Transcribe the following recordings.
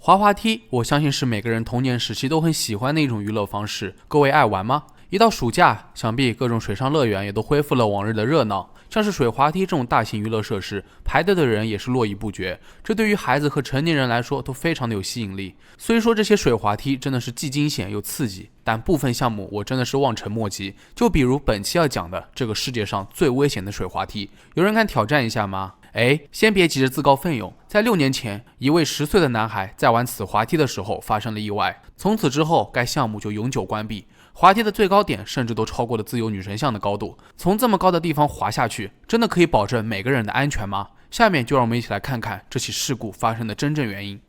滑滑梯，我相信是每个人童年时期都很喜欢的一种娱乐方式。各位爱玩吗？一到暑假，想必各种水上乐园也都恢复了往日的热闹。像是水滑梯这种大型娱乐设施，排队的人也是络绎不绝。这对于孩子和成年人来说都非常的有吸引力。虽说这些水滑梯真的是既惊险又刺激，但部分项目我真的是望尘莫及。就比如本期要讲的这个世界上最危险的水滑梯，有人敢挑战一下吗？先别急着自告奋勇。在6年前，一位10岁的男孩在玩此滑梯的时候发生了意外，从此之后该项目就永久关闭。滑梯的最高点甚至都超过了自由女神像的高度，从这么高的地方滑下去，真的可以保证每个人的安全吗？下面就让我们一起来看看这起事故发生的真正原因。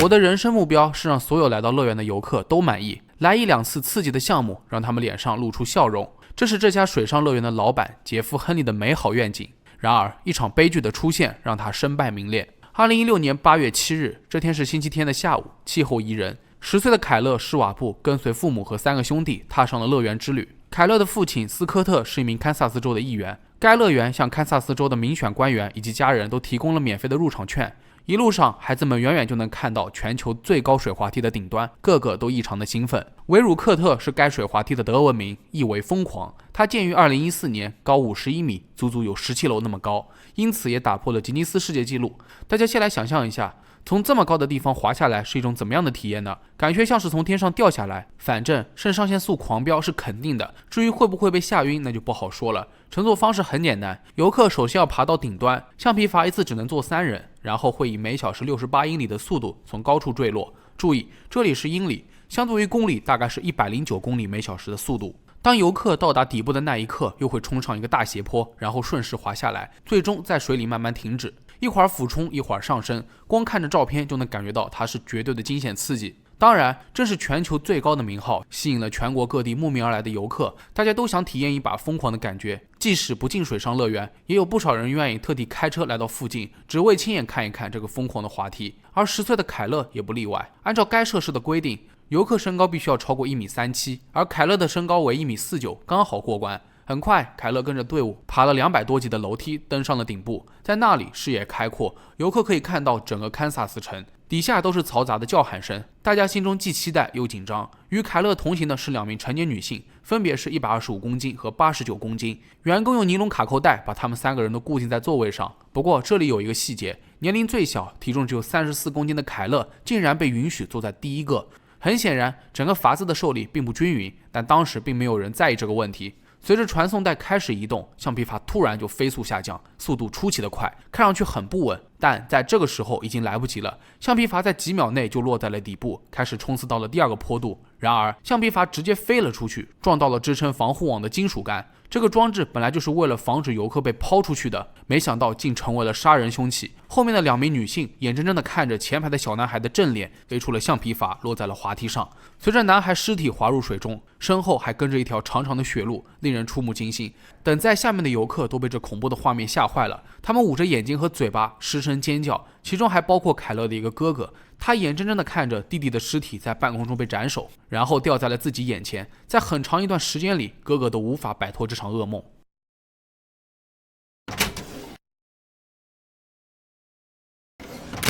我的人生目标是让所有来到乐园的游客都满意，来1-2次刺激的项目，让他们脸上露出笑容。这是这家水上乐园的老板杰夫·亨利的美好愿景。然而，一场悲剧的出现让他身败名裂。2016年8月7日，这天是星期天的下午，气候宜人。10岁的凯勒·施瓦布跟随父母和3个兄弟踏上了乐园之旅。凯勒的父亲斯科特是一名堪萨斯州的议员，该乐园向堪萨斯州的民选官员以及家人都提供了免费的入场券。一路上，孩子们远远就能看到全球最高水滑梯的顶端，个个都异常的兴奋。维鲁克特是该水滑梯的德文名，意为疯狂。它建于2014年，高51米，足足有17楼那么高，因此也打破了吉尼斯世界纪录。大家先来想象一下，从这么高的地方滑下来是一种怎么样的体验呢？感觉像是从天上掉下来。反正肾上腺素狂飙是肯定的，至于会不会被吓晕那就不好说了。乘坐方式很简单，游客首先要爬到顶端，橡皮筏一次只能坐3人，然后会以每小时68英里的速度从高处坠落。注意，这里是英里，相对于公里大概是109公里每小时的速度。当游客到达底部的那一刻，又会冲上一个大斜坡，然后顺势滑下来，最终在水里慢慢停止，一会儿俯冲，一会儿上升，光看着照片就能感觉到它是绝对的惊险刺激。当然，正是全球最高的名号吸引了全国各地慕名而来的游客，大家都想体验一把疯狂的感觉。即使不进水上乐园，也有不少人愿意特地开车来到附近，只为亲眼看一看这个疯狂的滑梯。而10岁的凯勒也不例外。按照该设施的规定，游客身高必须要超过1.37米，而凯勒的身高为1.49米，刚好过关。很快，凯勒跟着队伍爬了200多级的楼梯，登上了顶部。在那里视野开阔，游客可以看到整个堪萨斯城，底下都是嘈杂的叫喊声，大家心中既期待又紧张。与凯勒同行的是2名成年女性，分别是125公斤和89公斤。员工用尼龙卡扣带把他们3个人都固定在座位上。不过这里有一个细节，年龄最小、体重只有34公斤的凯勒竟然被允许坐在第一个。很显然，整个筏子的受力并不均匀，但当时并没有人在意这个问题。随着传送带开始移动，橡皮筏突然就飞速下降，速度出奇的快，看上去很不稳。但在这个时候已经来不及了，橡皮筏在几秒内就落在了底部，开始冲刺到了第2个坡度。然而，橡皮筏直接飞了出去，撞到了支撑防护网的金属杆。这个装置本来就是为了防止游客被抛出去的，没想到竟成为了杀人凶器。后面的2名女性眼睁睁地看着前排的小男孩的正脸飞出了橡皮筏，落在了滑梯上。随着男孩尸体滑入水中，身后还跟着一条长长的血路，令人触目惊心。等在下面的游客都被这恐怖的画面吓坏了，他们捂着眼睛和嘴巴失声尖叫，其中还包括凯勒的一个哥哥。他眼睁睁地看着弟弟的尸体在半空中被斩首，然后掉在了自己眼前。在很长一段时间里，哥哥都无法摆脱这场噩梦。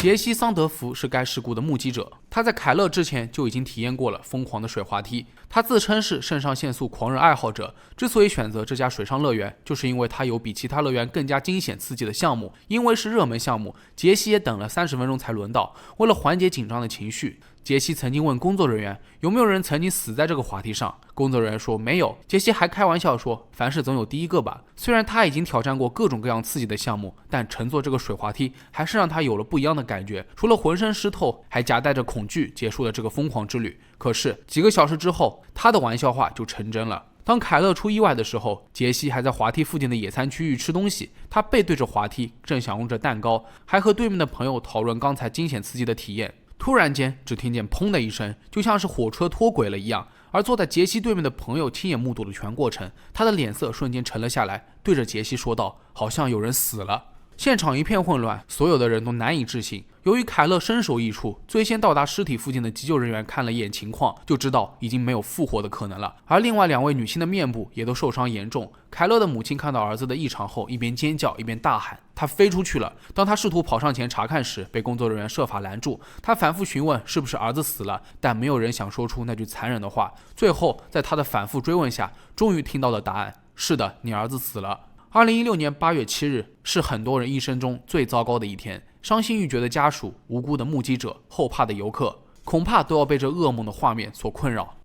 杰西·桑德福是该事故的目击者，他在凯勒之前就已经体验过了疯狂的水滑梯。他自称是肾上腺素狂热爱好者，之所以选择这家水上乐园，就是因为它有比其他乐园更加惊险刺激的项目。因为是热门项目，杰西也等了30分钟才轮到。为了缓解紧张的情绪，杰西曾经问工作人员有没有人曾经死在这个滑梯上。工作人员说没有。杰西还开玩笑说凡事总有第一个吧。虽然他已经挑战过各种各样刺激的项目，但乘坐这个水滑梯还是让他有了不一样的感觉，除了浑身湿透，还夹带着恐惧结束了这个疯狂之旅。可是几个小时之后，他的玩笑话就成真了。当凯勒出意外的时候，杰西还在滑梯附近的野餐区域吃东西，他背对着滑梯，正享用着蛋糕，还和对面的朋友讨论刚才惊险刺激的体验。突然间，只听见砰的一声，就像是火车脱轨了一样。而坐在杰西对面的朋友亲眼目睹了全过程，他的脸色瞬间沉了下来，对着杰西说道：“好像有人死了。”现场一片混乱，所有的人都难以置信。由于凯勒身首异处，最先到达尸体附近的急救人员看了一眼情况，就知道已经没有复活的可能了。而另外2位女性的面部也都受伤严重。凯勒的母亲看到儿子的异常后，一边尖叫一边大喊：“他飞出去了！”当他试图跑上前查看时，被工作人员设法拦住。他反复询问是不是儿子死了，但没有人想说出那句残忍的话。最后，在他的反复追问下，终于听到了答案：是的，你儿子死了。2016年8月7日是很多人一生中最糟糕的一天，伤心欲绝的家属、无辜的目击者、后怕的游客，恐怕都要被这噩梦的画面所困扰。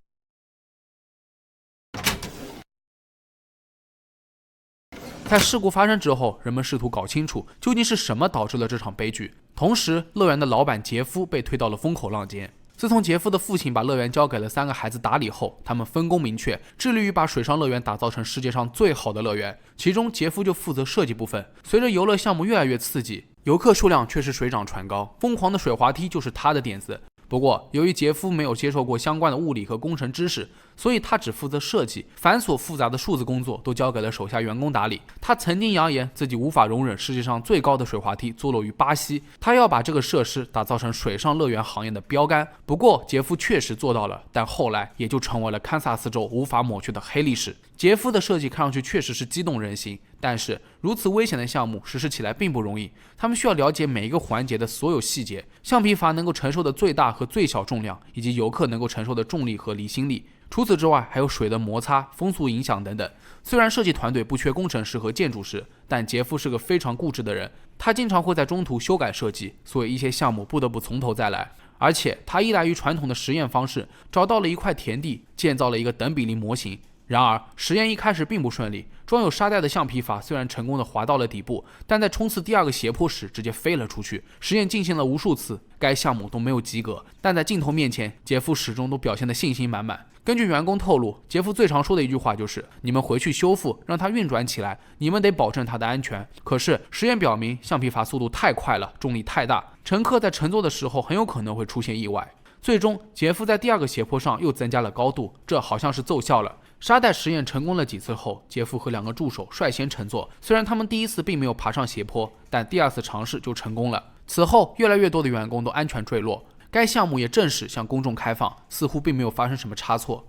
在事故发生之后，人们试图搞清楚究竟是什么导致了这场悲剧。同时，乐园的老板杰夫被推到了风口浪尖。自从杰夫的父亲把乐园交给了3个孩子打理后，他们分工明确，致力于把水上乐园打造成世界上最好的乐园。其中，杰夫就负责设计部分。随着游乐项目越来越刺激，游客数量却是水涨船高，疯狂的水滑梯就是他的点子。不过，由于杰夫没有接受过相关的物理和工程知识，所以他只负责设计，繁琐复杂的数字工作都交给了手下员工打理。他曾经扬言自己无法容忍世界上最高的水滑梯坐落于巴西，他要把这个设施打造成水上乐园行业的标杆。不过，杰夫确实做到了，但后来也就成为了堪萨斯州无法抹去的黑历史。杰夫的设计看上去确实是激动人心，但是如此危险的项目实施起来并不容易，他们需要了解每一个环节的所有细节，橡皮筏能够承受的最大和最小重量，以及游客能够承受的重力和离心力。除此之外，还有水的摩擦、风速影响等等。虽然设计团队不缺工程师和建筑师，但杰夫是个非常固执的人，他经常会在中途修改设计，所以一些项目不得不从头再来。而且他依赖于传统的实验方式，找到了一块田地，建造了一个等比例模型。然而，实验一开始并不顺利，装有沙袋的橡皮筏虽然成功的滑到了底部，但在冲刺第2个斜坡时直接飞了出去。实验进行了无数次，该项目都没有及格，但在镜头面前，杰夫始终都表现得信心满满。根据员工透露，杰夫最常说的一句话就是：“你们回去修复，让它运转起来，你们得保证它的安全。”可是实验表明，橡皮筏速度太快了，重力太大，乘客在乘坐的时候很有可能会出现意外。最终，杰夫在第2个斜坡上又增加了高度，这好像是奏效了。沙袋实验成功了几次后，杰夫和2个助手率先乘坐。虽然他们第1次并没有爬上斜坡，但第2次尝试就成功了。此后，越来越多的员工都安全坠落，该项目也正式向公众开放，似乎并没有发生什么差错。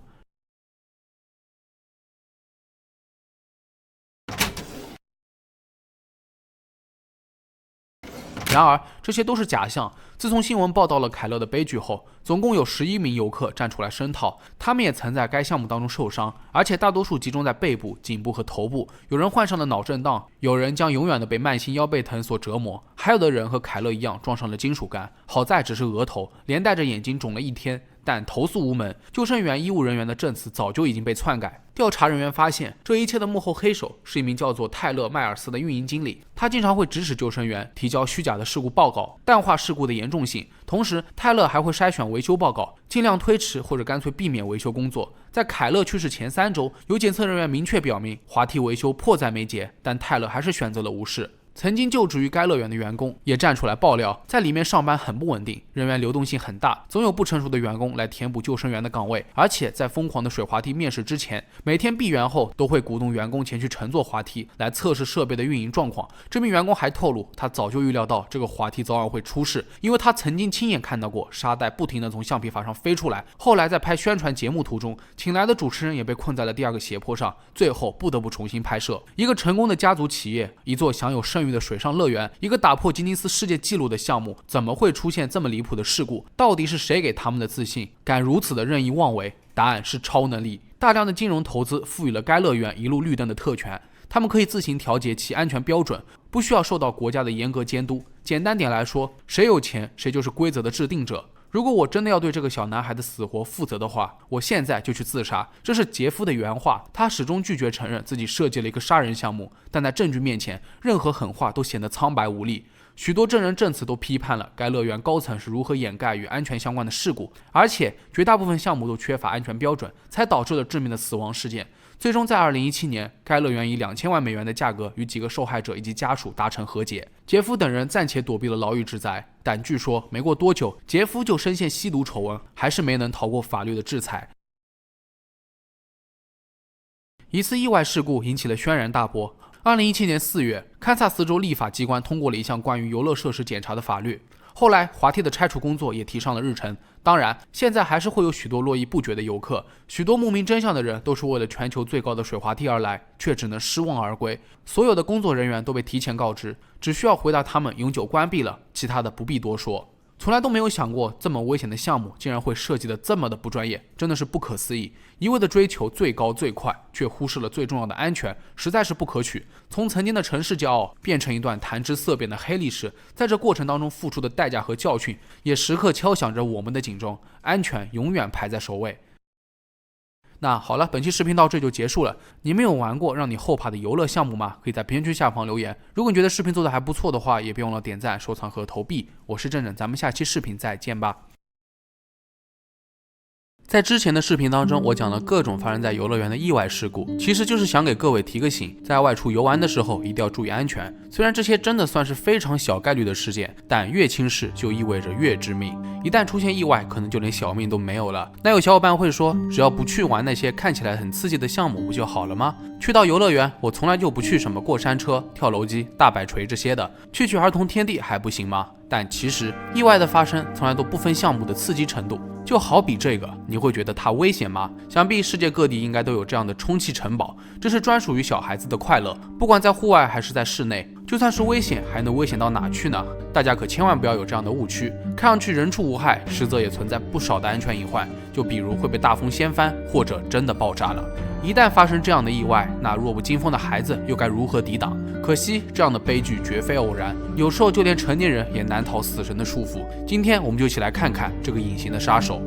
然而，这些都是假象。自从新闻报道了凯勒的悲剧后，总共有11名游客站出来声讨，他们也曾在该项目当中受伤，而且大多数集中在背部、颈部和头部。有人患上了脑震荡，有人将永远的被慢性腰背疼所折磨，还有的人和凯勒一样撞上了金属杆，好在只是额头，连带着眼睛肿了1天。但投诉无门，救生员、医务人员的证词早就已经被篡改。调查人员发现，这一切的幕后黑手是一名叫做泰勒·迈尔斯的运营经理，他经常会指使救生员提交虚假的事故报告，淡化事故的严重性。同时，泰勒还会筛选维修报告，尽量推迟或者干脆避免维修工作。在凯勒去世前3周，有检测人员明确表明滑梯维修迫在眉睫，但泰勒还是选择了无视。曾经就职于该乐园的员工也站出来爆料，在里面上班很不稳定，人员流动性很大，总有不成熟的员工来填补救生员的岗位。而且在疯狂的水滑梯面试之前，每天闭园后都会鼓动员工前去乘坐滑梯来测试设备的运营状况。这名员工还透露，他早就预料到这个滑梯早晚会出事，因为他曾经亲眼看到过沙袋不停地从橡皮筏上飞出来。后来在拍宣传节目途中，请来的主持人也被困在了第2个斜坡上，最后不得不重新拍摄。一个成功的家族企业，一座享有盛誉的水上乐园，一个打破吉尼斯世界纪录的项目，怎么会出现这么离谱的事故？到底是谁给他们的自信，敢如此的任意妄为？答案是超能力。大量的金融投资赋予了该乐园一路绿灯的特权，他们可以自行调节其安全标准，不需要受到国家的严格监督。简单点来说，谁有钱，谁就是规则的制定者。如果我真的要对这个小男孩的死活负责的话，我现在就去自杀。这是杰夫的原话，他始终拒绝承认自己设计了一个杀人项目，但在证据面前，任何狠话都显得苍白无力。许多证人证词都批判了该乐园高层是如何掩盖与安全相关的事故，而且绝大部分项目都缺乏安全标准，才导致了致命的死亡事件。最终在2017年，该乐园以$2000万的价格与几个受害者以及家属达成和解。杰夫等人暂且躲避了牢狱之灾，但据说没过多久，杰夫就深陷吸毒丑闻，还是没能逃过法律的制裁。一次意外事故引起了轩然大波。2017年4月，堪萨斯州立法机关通过了一项关于游乐设施检查的法律。后来，滑梯的拆除工作也提上了日程。当然，现在还是会有许多络绎不绝的游客，许多不明真相的人都是为了全球最高的水滑梯而来，却只能失望而归。所有的工作人员都被提前告知，只需要回答他们永久关闭了，其他的不必多说。从来都没有想过这么危险的项目竟然会设计的这么的不专业，真的是不可思议。一味的追求最高最快，却忽视了最重要的安全，实在是不可取。从曾经的城市骄傲变成一段谈之色变的黑历史，在这过程当中付出的代价和教训，也时刻敲响着我们的警钟。安全永远排在首位。那好了，本期视频到这就结束了。你们有玩过让你后怕的游乐项目吗？可以在评论区下方留言。如果你觉得视频做的还不错的话，也别忘了点赞、收藏和投币。我是正正，咱们下期视频再见吧。在之前的视频当中，我讲了各种发生在游乐园的意外事故，其实就是想给各位提个醒，在外出游玩的时候一定要注意安全。虽然这些真的算是非常小概率的事件，但越轻视就意味着越致命。一旦出现意外，可能就连小命都没有了。那有小伙伴会说，只要不去玩那些看起来很刺激的项目不就好了吗？去到游乐园，我从来就不去什么过山车、跳楼机、大摆锤这些的，去儿童天地还不行吗？但其实意外的发生从来都不分项目的刺激程度，就好比这个，你会觉得它危险吗？想必世界各地应该都有这样的充气城堡，这是专属于小孩子的快乐。不管在户外还是在室内，就算是危险，还能危险到哪去呢？大家可千万不要有这样的误区，看上去人畜无害，实则也存在不少的安全隐患，就比如会被大风掀翻，或者真的爆炸了。一旦发生这样的意外，那弱不禁风的孩子又该如何抵挡？可惜这样的悲剧绝非偶然，有时候就连成年人也难逃死神的束缚。今天我们就一起来看看这个隐形的杀手。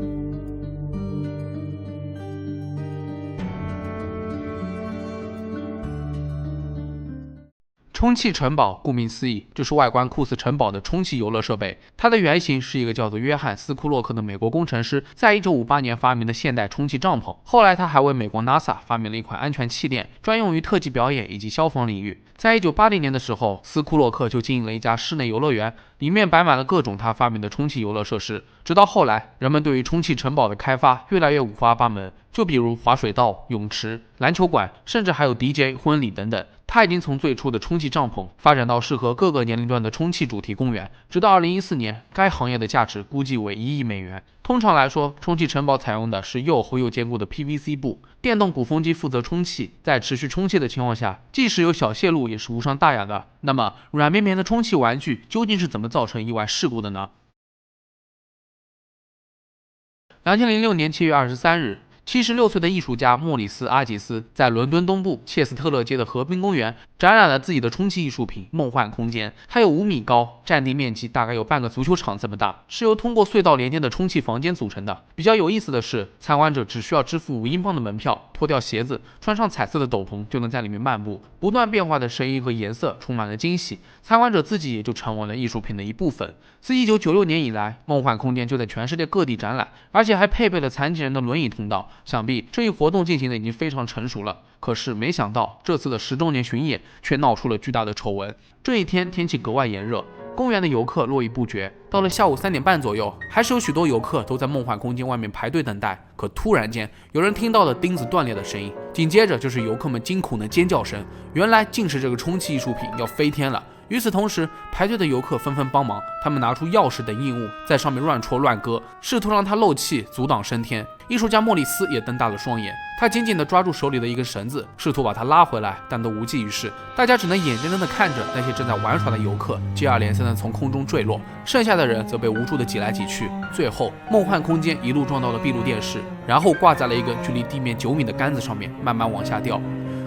充气城堡顾名思义，就是外观酷似城堡的充气游乐设备。它的原型是一个叫做约翰·斯库洛克的美国工程师在1958年发明的现代充气帐篷。后来他还为美国 NASA 发明了一款安全气垫，专用于特技表演以及消防领域。在1980年的时候，斯库洛克就经营了一家室内游乐园，里面摆满了各种他发明的充气游乐设施。直到后来，人们对于充气城堡的开发越来越五花八门，就比如滑水道、泳池、篮球馆，甚至还有 DJ 婚礼等等。他已经从最初的充气帐篷发展到适合各个年龄段的充气主题公园，直到2014年，该行业的价值估计为1亿美元。通常来说，充气城堡采用的是又厚又坚固的 PVC 布，电动鼓风机负责充气，在持续充气的情况下，即使有小泄露也是无伤大雅的。那么，软绵绵的充气玩具究竟是怎么造成意外事故的呢？2006年7月23日。76岁的艺术家莫里斯·阿吉斯在伦敦东部切斯特勒街的河滨公园展览了自己的充气艺术品《梦幻空间》。它有5米高，占地面积大概有半个足球场这么大，是由通过隧道连接的充气房间组成的。比较有意思的是，参观者只需要支付5英镑的门票，脱掉鞋子，穿上彩色的斗篷，就能在里面漫步。不断变化的声音和颜色充满了惊喜，参观者自己也就成为了艺术品的一部分。自1996年以来，梦幻空间就在全世界各地展览，而且还配备了残疾人的轮椅通道。想必这一活动进行的已经非常成熟了，可是没想到这次的10周年巡演却闹出了巨大的丑闻。这一天天气格外炎热，公园的游客络绎不绝。到了下午3点半左右，还是有许多游客都在梦幻空间外面排队等待。可突然间，有人听到了钉子断裂的声音，紧接着就是游客们惊恐的尖叫声。原来竟是这个充气艺术品要飞天了。与此同时，排队的游客纷纷帮忙，他们拿出钥匙等硬物，在上面乱戳乱割，试图让它漏气，阻挡升天。艺术家莫里斯也瞪大了双眼，他紧紧地抓住手里的一根绳子，试图把它拉回来，但都无济于事。大家只能眼睁睁地看着那些正在玩耍的游客接二连三地从空中坠落，剩下的人则被无助地挤来挤去。最后，梦幻空间一路撞到了闭路电视，然后挂在了一根距离地面9米的杆子上面，慢慢往下掉。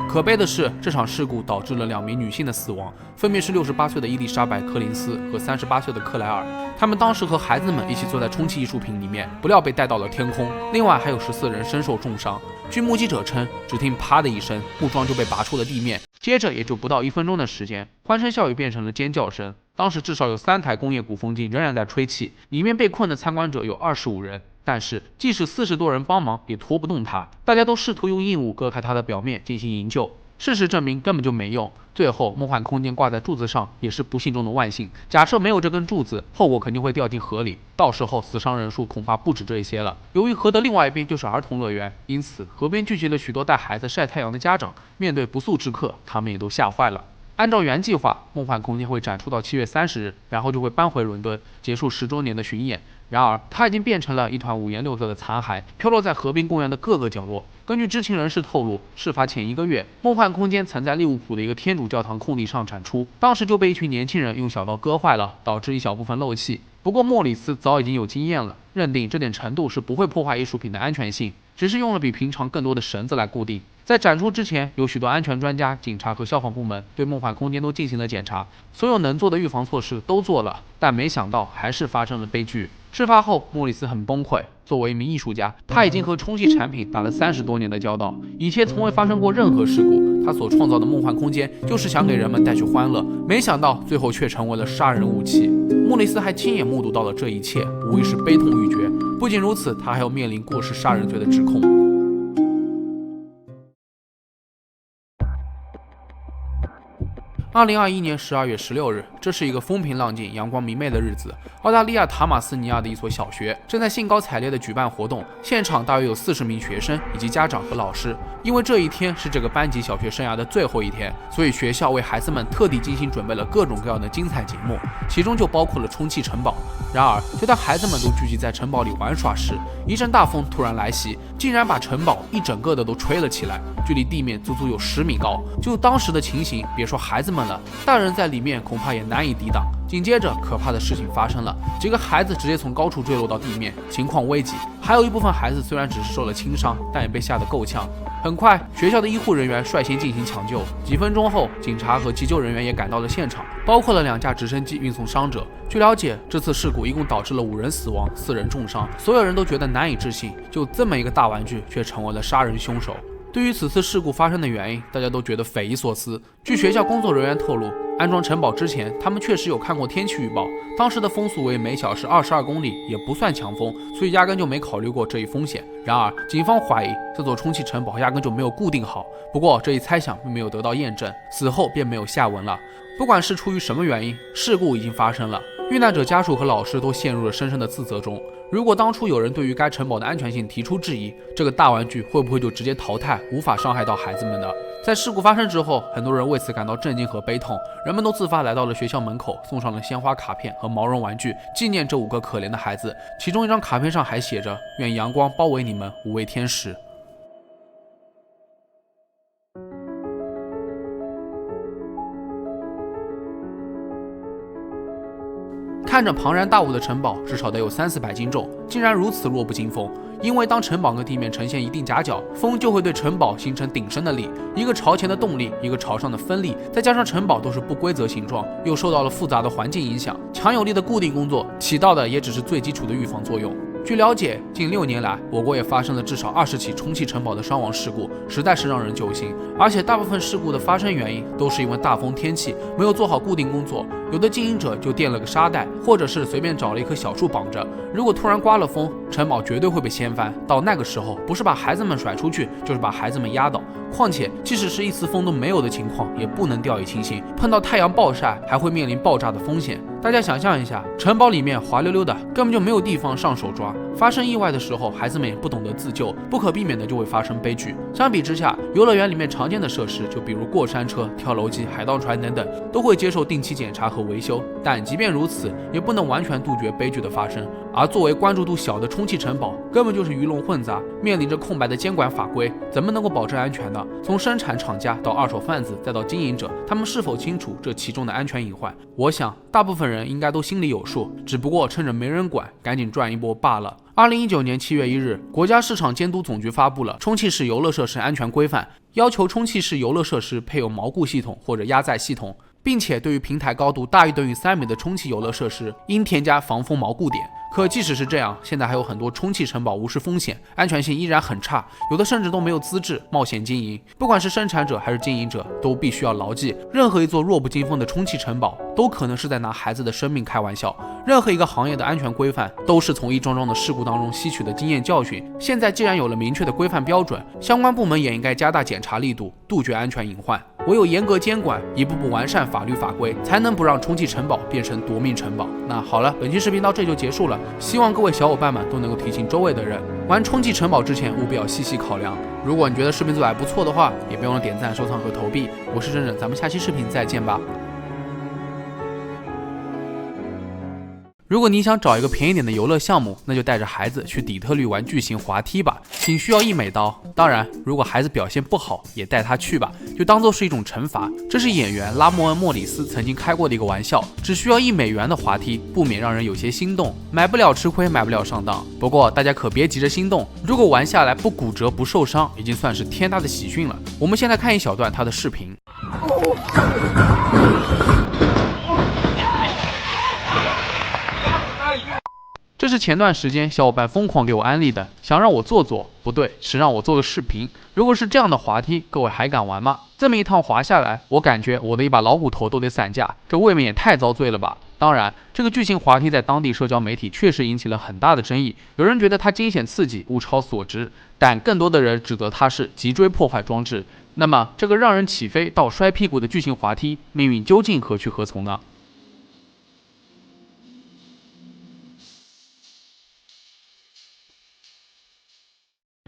可悲的是，这场事故导致了2名女性的死亡，分别是68岁的伊丽莎白·柯林斯和38岁的克莱尔。他们当时和孩子们一起坐在充气艺术品里面，不料被带到了天空。另外还有14人身受重伤。据目击者称，只听啪的一声，木桩就被拔出了地面，接着也就不到1分钟的时间，欢声笑语变成了尖叫声。当时至少有3台工业鼓风机仍然在吹气，里面被困的参观者有25人。但是即使40多人帮忙也拖不动它，大家都试图用硬物割开它的表面进行营救。事实证明根本就没用。最后，梦幻空间挂在柱子上也是不幸中的万幸。假设没有这根柱子，后果肯定会掉进河里，到时候死伤人数恐怕不止这些了。由于河的另外一边就是儿童乐园，因此河边聚集了许多带孩子晒太阳的家长。面对不速之客，他们也都吓坏了。按照原计划，梦幻空间会展出到7月30日，然后就会搬回伦敦，结束10周年的巡演。然而，它已经变成了一团五颜六色的残骸，飘落在河滨公园的各个角落。根据知情人士透露，事发前1个月，梦幻空间曾在利物浦的一个天主教堂空地上展出，当时就被一群年轻人用小刀割坏了，导致一小部分漏气。不过莫里斯早已经有经验了，认定这点程度是不会破坏艺术品的安全性，只是用了比平常更多的绳子来固定。在展出之前，有许多安全专家、警察和消防部门对梦幻空间都进行了检查，所有能做的预防措施都做了，但没想到还是发生了悲剧。事发后，莫里斯很崩溃。作为一名艺术家，他已经和充气产品打了30多年的交道，以前从未发生过任何事故。他所创造的梦幻空间，就是想给人们带去欢乐，没想到最后却成为了杀人武器。莫里斯还亲眼目睹到了这一切，无疑是悲痛欲绝。不仅如此，他还要面临过失杀人罪的指控。2021年12月16日，这是一个风平浪静、阳光明媚的日子。澳大利亚塔马斯尼亚的一所小学正在兴高采烈地举办活动，现场大约有40名学生以及家长和老师。因为这一天是这个班级小学生涯的最后一天，所以学校为孩子们特地精心准备了各种各样的精彩节目，其中就包括了充气城堡。然而，就当孩子们都聚集在城堡里玩耍时，一阵大风突然来袭，竟然把城堡一整个的都吹了起来，距离地面足足有10米高。就当时的情形，别说孩子们了，大人在里面恐怕也难以抵挡。紧接着，可怕的事情发生了，几个孩子直接从高处坠落到地面，情况危急。还有一部分孩子虽然只是受了轻伤，但也被吓得够呛。很快，学校的医护人员率先进行抢救。几分钟后，警察和急救人员也赶到了现场，包括了2架直升机运送伤者。据了解，这次事故一共导致了5人死亡，4人重伤。所有人都觉得难以置信，就这么一个大玩具，却成为了杀人凶手。对于此次事故发生的原因，大家都觉得匪夷所思。据学校工作人员透露，安装城堡之前，他们确实有看过天气预报，当时的风速为每小时22公里，也不算强风，所以压根就没考虑过这一风险。然而，警方怀疑这座充气城堡压根就没有固定好。不过，这一猜想并没有得到验证，死后便没有下文了。不管是出于什么原因，事故已经发生了，遇难者家属和老师都陷入了深深的自责中。如果当初有人对于该城堡的安全性提出质疑，这个大玩具会不会就直接淘汰，无法伤害到孩子们呢？在事故发生之后，很多人为此感到震惊和悲痛，人们都自发来到了学校门口，送上了鲜花卡片和毛绒玩具，纪念这5个可怜的孩子。其中一张卡片上还写着：“愿阳光包围你们，5位天使。”看着庞然大物的城堡，至少得有300-400斤重，竟然如此弱不禁风。因为当城堡和地面呈现一定夹角，风就会对城堡形成顶升的力，一个朝前的动力，一个朝上的分力，再加上城堡都是不规则形状，又受到了复杂的环境影响，强有力的固定工作起到的也只是最基础的预防作用。据了解，近6年来，我国也发生了至少20起充气城堡的伤亡事故，实在是让人揪心。而且大部分事故的发生原因都是因为大风天气没有做好固定工作，有的经营者就垫了个沙袋，或者是随便找了一棵小树绑着。如果突然刮了风，城堡绝对会被掀翻。到那个时候，不是把孩子们甩出去，就是把孩子们压倒。况且，即使是一丝风都没有的情况，也不能掉以轻心。碰到太阳暴晒，还会面临爆炸的风险。大家想象一下，城堡里面滑溜溜的，根本就没有地方上手抓。发生意外的时候，孩子们也不懂得自救，不可避免的就会发生悲剧。相比之下，游乐园里面常见的设施，就比如过山车、跳楼机、海盗船等等，都会接受定期检查和维修。但即便如此，也不能完全杜绝悲剧的发生。而作为关注度小的充气城堡，根本就是鱼龙混杂，面临着空白的监管法规，怎么能够保证安全呢？从生产厂家到二手贩子，再到经营者，他们是否清楚这其中的安全隐患？我想，大部分人应该都心里有数，只不过趁着没人管，赶紧赚一波罢了。2019年7月1日，国家市场监督总局发布了充气式游乐设施安全规范，要求充气式游乐设施配有锚固系统或者压载系统。并且对于平台高度大于等于3米的充气游乐设施，应添加防风锚固点。可即使是这样，现在还有很多充气城堡无视风险，安全性依然很差，有的甚至都没有资质冒险经营。不管是生产者还是经营者，都必须要牢记，任何一座弱不禁风的充气城堡，都可能是在拿孩子的生命开玩笑。任何一个行业的安全规范，都是从一桩桩的事故当中吸取的经验教训。现在既然有了明确的规范标准，相关部门也应该加大检查力度，杜绝安全隐患。唯有严格监管，一步步完善法律法规，才能不让充气城堡变成夺命城堡。那好了，本期视频到这就结束了，希望各位小伙伴们都能够提醒周围的人，玩充气城堡之前务必要细细考量。如果你觉得视频做得还不错的话，也别忘了点赞、收藏和投币。我是真真，咱们下期视频再见吧。如果你想找一个便宜点的游乐项目，那就带着孩子去底特律玩巨型滑梯吧，仅需要$1。当然，如果孩子表现不好，也带他去吧，就当做是一种惩罚。这是演员拉莫恩·莫里斯曾经开过的一个玩笑，只需要$1的滑梯，不免让人有些心动。买不了吃亏，买不了上当。不过大家可别急着心动，如果玩下来不骨折不受伤，已经算是天大的喜讯了。我们先来看一小段他的视频。这是前段时间小伙伴疯狂给我安利的，想让我做，不对，是让我做个视频。如果是这样的滑梯，各位还敢玩吗？这么一趟滑下来，我感觉我的一把老骨头都得散架，这未免也太遭罪了吧。当然，这个巨型滑梯在当地社交媒体确实引起了很大的争议，有人觉得它惊险刺激，物超所值，但更多的人指责它是脊椎破坏装置。那么，这个让人起飞到摔屁股的巨型滑梯，命运究竟何去何从呢？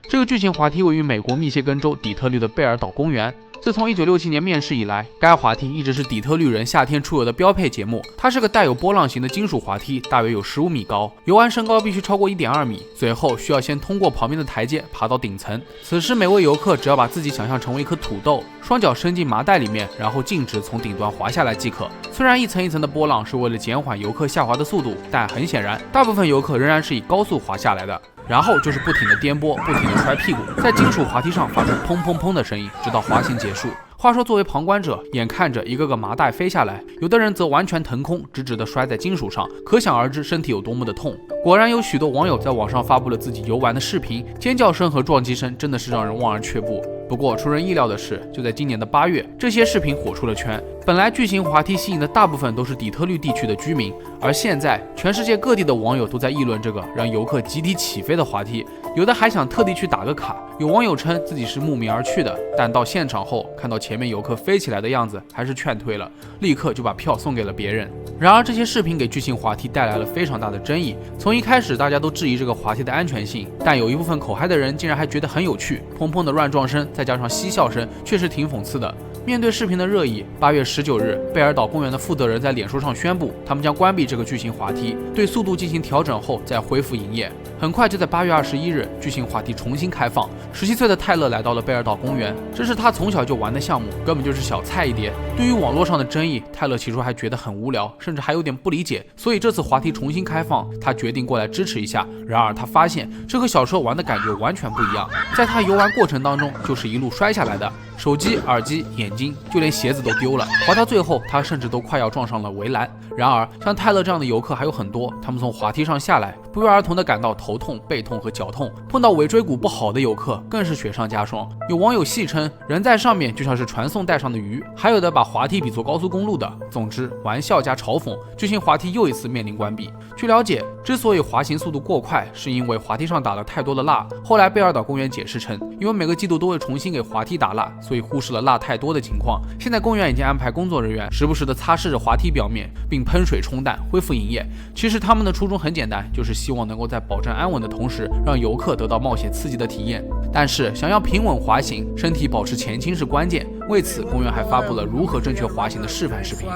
这个巨型滑梯位于美国密歇根州底特律的贝尔岛公园。自从1967年面世以来，该滑梯一直是底特律人夏天出游的标配节目。它是个带有波浪形的金属滑梯，大约有15米高，游玩身高必须超过1.2米，随后需要先通过旁边的台阶爬到顶层。此时每位游客只要把自己想象成为一颗土豆，双脚伸进麻袋里面，然后径直从顶端滑下来即可。虽然一层一层的波浪是为了减缓游客下滑的速度，但很显然，大部分游客仍然是以高速滑下来的。然后就是不停的颠簸，不停的摔屁股，在金属滑梯上发出砰砰砰的声音，直到滑行结束。话说，作为旁观者，眼看着一个个麻袋飞下来，有的人则完全腾空，直直的摔在金属上，可想而知身体有多么的痛。果然有许多网友在网上发布了自己游玩的视频，尖叫声和撞击声真的是让人望而却步。不过出人意料的是，就在今年的8月，这些视频火出了圈。本来巨型滑梯吸引的大部分都是底特律地区的居民，而现在全世界各地的网友都在议论这个让游客集体起飞的滑梯，有的还想特地去打个卡。有网友称自己是慕名而去的，但到现场后看到前面游客飞起来的样子，还是劝退了，立刻就把票送给了别人。然而这些视频给巨型滑梯带来了非常大的争议，从一开始大家都质疑这个滑梯的安全性，但有一部分口嗨的人竟然还觉得很有趣，砰砰的乱撞声再加上嬉笑声，确实挺讽刺的。面对视频的热议，8月19日，贝尔岛公园的负责人在脸书上宣布，他们将关闭这个巨型滑梯，对速度进行调整后再恢复营业。很快就在8月21日，巨型滑梯重新开放。17岁的泰勒来到了贝尔岛公园，这是他从小就玩的项目，根本就是小菜一碟。对于网络上的争议，泰勒起初还觉得很无聊，甚至还有点不理解，所以这次滑梯重新开放，他决定过来支持一下。然而他发现这和小时候玩的感觉完全不一样，在他游玩过程当中就是一路摔下来的，手机、耳机、眼睛，就连鞋子都丢了。滑到最后，他甚至都快要撞上了围栏。然而，像泰勒这样的游客还有很多，他们从滑梯上下来，不约而同地感到头痛、背痛和脚痛。碰到尾椎骨不好的游客，更是雪上加霜。有网友戏称，人在上面就像是传送带上的鱼，还有的把滑梯比作高速公路的。总之，玩笑加嘲讽，巨型滑梯又一次面临关闭。据了解，之所以滑行速度过快，是因为滑梯上打了太多的蜡。后来贝尔岛公园解释称，因为每个季度都会重新给滑梯打蜡，所以忽视了蜡太多的情况。现在公园已经安排工作人员时不时地擦拭着滑梯表面，并喷水冲淡，恢复营业。其实他们的初衷很简单，就是希望能够在保证安稳的同时，让游客得到冒险刺激的体验。但是想要平稳滑行，身体保持前倾是关键。为此，公园还发布了如何正确滑行的示范视频。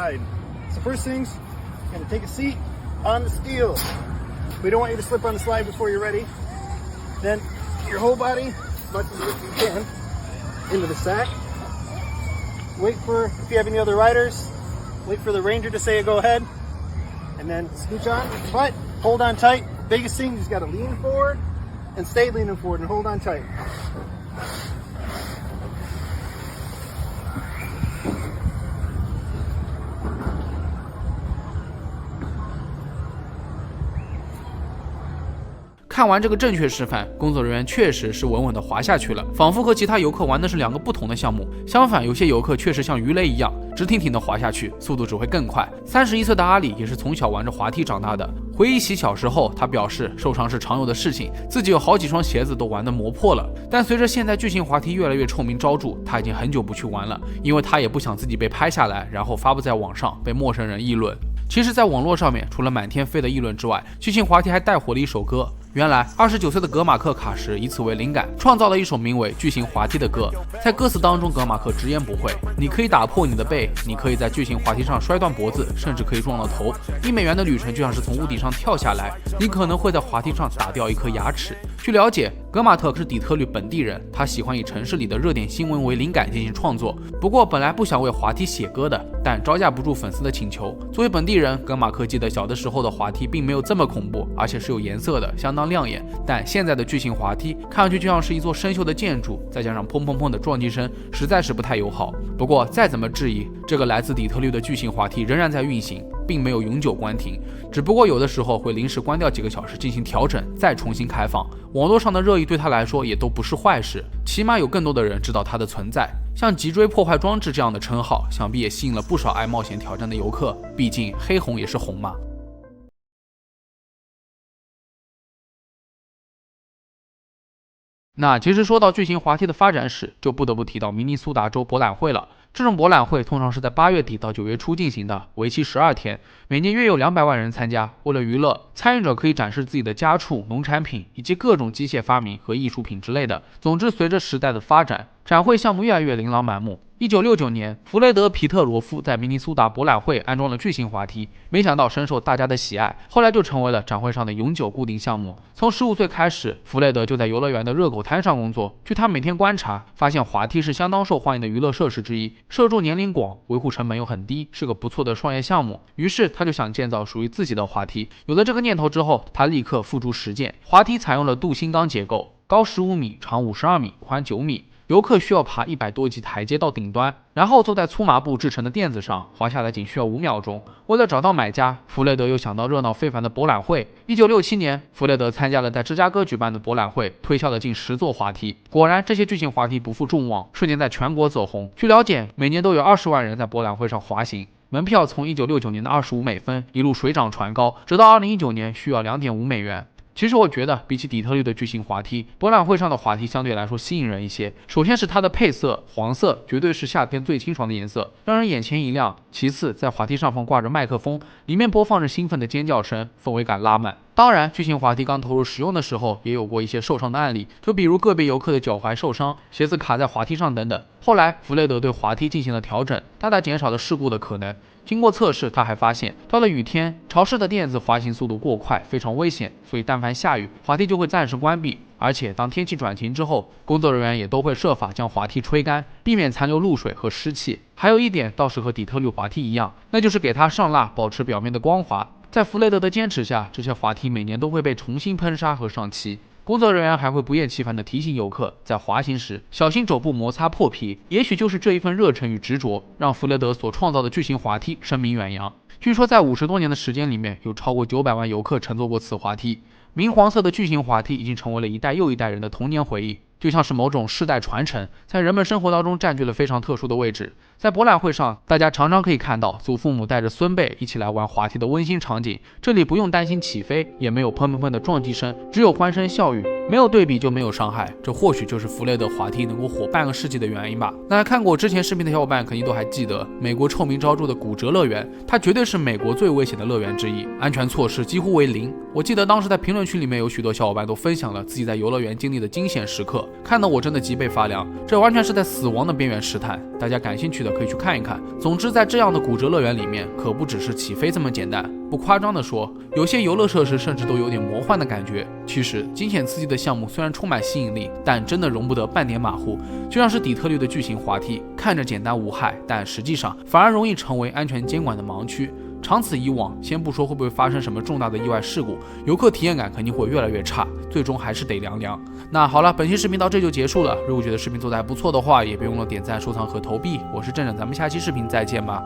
On the steel. We don't want you to slip on the slide before you're ready. Then your whole body, as much as you can, into the sack. Wait for, if you have any other riders, wait for the ranger to say go ahead. And then scooch on, but hold on tight. Biggest thing, you just gotta lean forward and stay leaning forward and hold on tight. 看完这个正确示范，工作人员确实是稳稳地滑下去了，仿佛和其他游客玩的是2个不同的项目。相反，有些游客确实像鱼雷一样直挺挺地滑下去，速度只会更快。31岁的阿里也是从小玩着滑梯长大的。回忆起小时候，他表示受伤是常有的事情，自己有好几双鞋子都玩得磨破了。但随着现在巨型滑梯越来越臭名昭著，他已经很久不去玩了，因为他也不想自己被拍下来，然后发布在网上被陌生人议论。其实，在网络上面，除了满天飞的议论之外，巨型滑梯还带火了一首歌。原来29岁的格马克·卡什以此为灵感，创造了一首名为《巨型滑梯》的歌。在歌词当中，格马克直言不讳：你可以打破你的背，你可以在巨型滑梯上摔断脖子，甚至可以撞到头。$1的旅程就像是从屋顶上跳下来，你可能会在滑梯上打掉一颗牙齿。据了解，格马特是底特律本地人，他喜欢以城市里的热点新闻为灵感进行创作。不过本来不想为滑梯写歌的，但招架不住粉丝的请求。作为本地人，格马克记得小的时候的滑梯并没有这么恐怖，而且是有颜色的，相当亮眼。但现在的巨型滑梯看上去就像是一座生锈的建筑，再加上砰砰砰的撞击声，实在是不太友好。不过再怎么质疑，这个来自底特律的巨型滑梯仍然在运行，并没有永久关停，只不过有的时候会临时关掉几个小时进行调整，再重新开放。网络上的热议对他来说也都不是坏事，起码有更多的人知道它的存在。像脊椎破坏装置这样的称号，想必也吸引了不少爱冒险挑战的游客，毕竟黑红也是红嘛。那其实说到巨型滑梯的发展史，就不得不提到明尼苏达州博览会了。这种博览会通常是在8月底到9月初进行的，为期12天，每年约有200万人参加。为了娱乐，参与者可以展示自己的家畜、农产品以及各种机械发明和艺术品之类的。总之，随着时代的发展，展会项目越来越琳琅满目。1969年，弗雷德·皮特罗夫在明尼苏达博览会安装了巨型滑梯，没想到深受大家的喜爱，后来就成为了展会上的永久固定项目。从15岁开始，弗雷德就在游乐园的热狗摊上工作。据他每天观察，发现滑梯是相当受欢迎的娱乐设施之一，受众年龄广，维护成本又很低，是个不错的创业项目。于是他就想建造属于自己的滑梯。有了这个念头之后，他立刻付诸实践。滑梯采用了镀锌钢结构，高15米，长52米，宽9米。游客需要爬100多级台阶到顶端，然后坐在粗麻布制成的垫子上，滑下来仅需要5秒钟。为了找到买家，弗雷德又想到热闹非凡的博览会。1967年，弗雷德参加了在芝加哥举办的博览会，推销了近10座滑梯。果然，这些巨型滑梯不负众望，瞬间在全国走红。据了解，每年都有20万人在博览会上滑行。门票从1969年的25美分一路水涨船高，直到2019年需要2.5美元。其实我觉得，比起底特律的巨型滑梯，博览会上的滑梯相对来说吸引人一些。首先是它的配色，黄色绝对是夏天最清爽的颜色，让人眼前一亮。其次，在滑梯上方挂着麦克风，里面播放着兴奋的尖叫声，氛围感拉满。当然，巨型滑梯刚投入使用的时候，也有过一些受伤的案例，就比如个别游客的脚踝受伤、鞋子卡在滑梯上等等。后来，弗雷德对滑梯进行了调整，大大减少了事故的可能。经过测试，他还发现，到了雨天，潮湿的垫子滑行速度过快，非常危险，所以但凡下雨，滑梯就会暂时关闭。而且当天气转晴之后，工作人员也都会设法将滑梯吹干，避免残留露水和湿气。还有一点倒是和底特律滑梯一样，那就是给它上蜡，保持表面的光滑。在弗雷德的坚持下，这些滑梯每年都会被重新喷砂和上漆。工作人员还会不厌其烦地提醒游客，在滑行时小心肘部摩擦破皮。也许就是这一份热忱与执着，让弗雷德所创造的巨型滑梯声名远扬。据说在50多年的时间里面，有超过900万游客乘坐过此滑梯。明黄色的巨型滑梯已经成为了一代又一代人的童年回忆，就像是某种世代传承，在人们生活当中占据了非常特殊的位置。在博览会上，大家常常可以看到祖父母带着孙辈一起来玩滑梯的温馨场景。这里不用担心起飞，也没有砰砰砰的撞击声，只有欢声笑语。没有对比就没有伤害，这或许就是弗雷德滑梯能够火半个世纪的原因吧。那看过我之前视频的小伙伴肯定都还记得，美国臭名昭著的骨折乐园，它绝对是美国最危险的乐园之一，安全措施几乎为零。我记得当时在评论区里面有许多小伙伴都分享了自己在游乐园经历的惊险时刻，看得我真的脊背发凉，这完全是在死亡的边缘试探。大家感兴趣的可以去看一看。总之，在这样的骨折乐园里面，可不只是起飞这么简单。不夸张的说，有些游乐设施甚至都有点魔幻的感觉。其实惊险刺激的项目虽然充满吸引力，但真的容不得半点马虎。就像是底特律的巨型滑梯，看着简单无害，但实际上反而容易成为安全监管的盲区。长此以往，先不说会不会发生什么重大的意外事故，游客体验感肯定会越来越差，最终还是得凉凉。那好了，本期视频到这就结束了。如果觉得视频做得还不错的话，也别忘了点赞、收藏和投币。我是郑郑，咱们下期视频再见吧。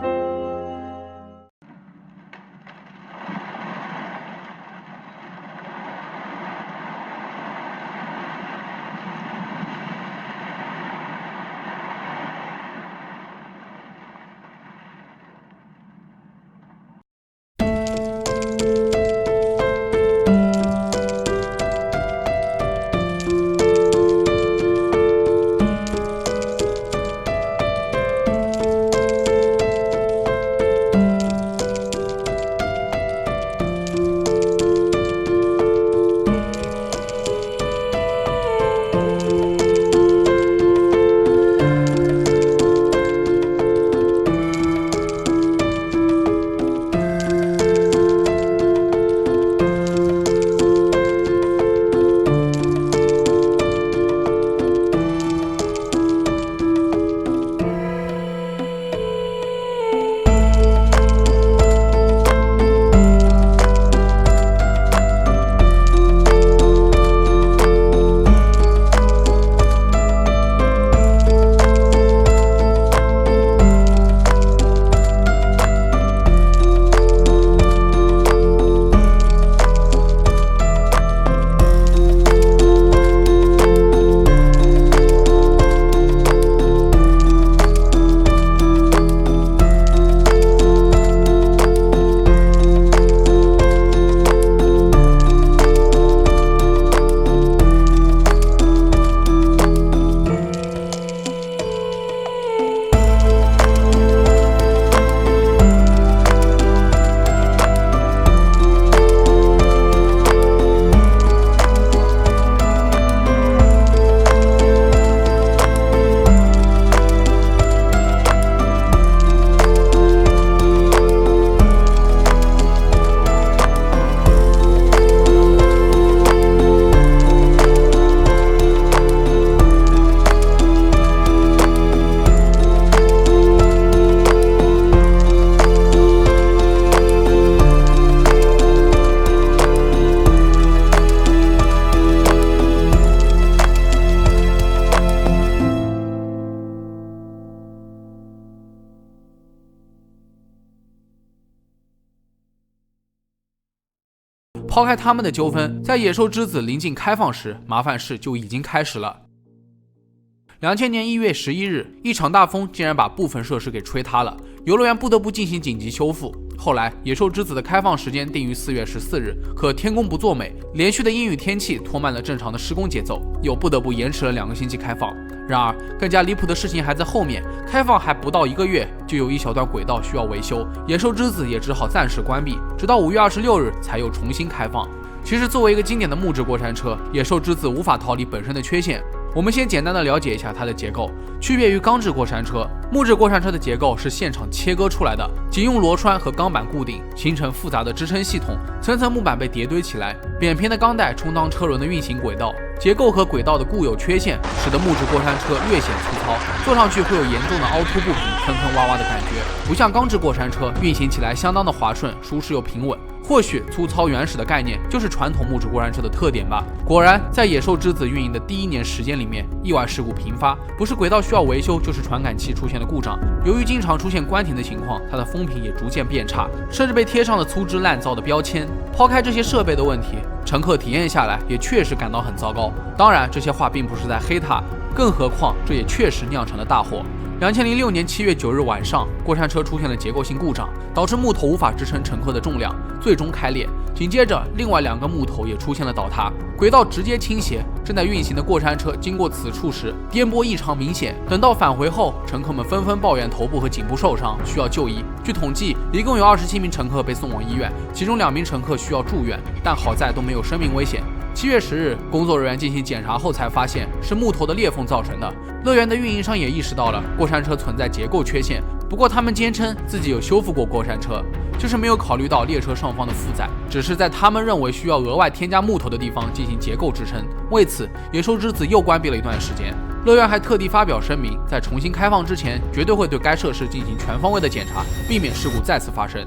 抛开他们的纠纷，在野兽之子临近开放时，麻烦事就已经开始了。2000年1月11日，一场大风竟然把部分设施给吹塌了，游乐园不得不进行紧急修复。后来，野兽之子的开放时间定于4月14日，可天公不作美，连续的阴雨天气拖慢了正常的施工节奏，又不得不延迟了2个星期开放。然而，更加离谱的事情还在后面，开放还不到1个月，就有一小段轨道需要维修，野兽之子也只好暂时关闭，直到5月26日才又重新开放。其实，作为一个经典的木质过山车，野兽之子无法逃离本身的缺陷。我们先简单的了解一下它的结构。区别于钢制过山车，木质过山车的结构是现场切割出来的，仅用螺栓和钢板固定，形成复杂的支撑系统，层层木板被叠堆起来，扁平的钢带充当车轮的运行轨道。结构和轨道的固有缺陷，使得木质过山车略显粗糙，坐上去会有严重的凹凸不平、坑坑洼洼的感觉，不像钢制过山车运行起来相当的滑顺、舒适又平稳。或许粗糙原始的概念就是传统木质过山车的特点吧。果然，在野兽之子运营的第1年时间里面，意外事故频发，不是轨道需要维修，就是传感器出现了故障。由于经常出现关停的情况，它的风评也逐渐变差，甚至被贴上了粗制滥造的标签。抛开这些设备的问题，乘客体验下来也确实感到很糟糕。当然，这些话并不是在黑它，更何况这也确实酿成了大祸。2006年7月9日晚上，过山车出现了结构性故障，导致木头无法支撑乘客的重量，最终开裂。紧接着，另外2个木头也出现了倒塌，轨道直接倾斜。正在运行的过山车经过此处时，颠簸异常明显。等到返回后，乘客们纷纷抱怨头部和颈部受伤，需要就医。据统计，一共有27名乘客被送往医院，其中2名乘客需要住院，但好在都没有生命危险。7月10日，工作人员进行检查后才发现是木头的裂缝造成的。乐园的运营商也意识到了过山车存在结构缺陷，不过他们坚称自己有修复过过山车，就是没有考虑到列车上方的负载，只是在他们认为需要额外添加木头的地方进行结构支撑。为此，野兽之子又关闭了一段时间。乐园还特地发表声明，在重新开放之前，绝对会对该设施进行全方位的检查，避免事故再次发生。